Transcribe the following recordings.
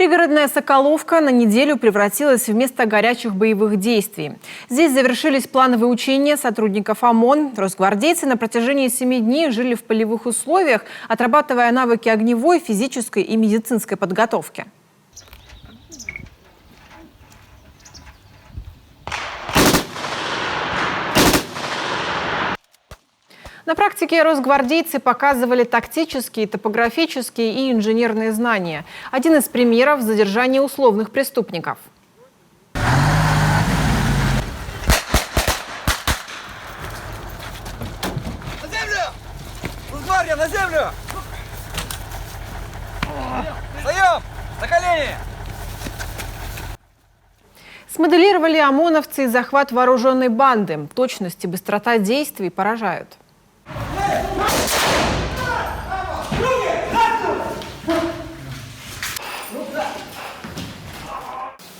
Пригородная Соколовка на неделю превратилась в место горячих боевых действий. Здесь завершились плановые учения сотрудников ОМОН. Росгвардейцы на протяжении 7 дней жили в полевых условиях, отрабатывая навыки огневой, физической и медицинской подготовки. На практике росгвардейцы показывали тактические, топографические и инженерные знания. Один из примеров – задержание условных преступников. На землю! Росгвардия, на землю! Встаем! На колени! Смоделировали ОМОНовцы захват вооруженной банды. Точность и быстрота действий поражают.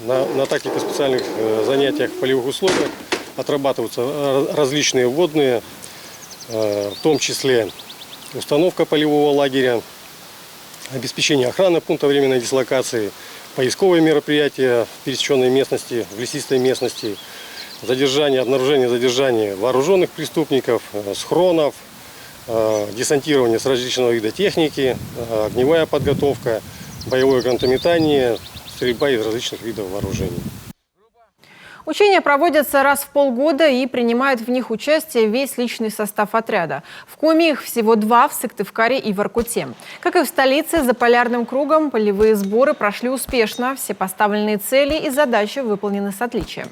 На тактико-специальных занятиях в полевых условиях отрабатываются различные вводные, в том числе установка полевого лагеря, обеспечение охраны пункта временной дислокации, поисковые мероприятия в пересеченной местности, в лесистой местности, обнаружение задержания вооруженных преступников, схронов, десантирование с различного вида техники, огневая подготовка, боевое гранатометание, стрельба из различных видов вооружений. Учения проводятся раз в полгода и принимает в них участие весь личный состав отряда. В Коми их всего 2 в Сыктывкаре и Воркуте. Как и в столице, за полярным кругом полевые сборы прошли успешно. Все поставленные цели и задачи выполнены с отличием.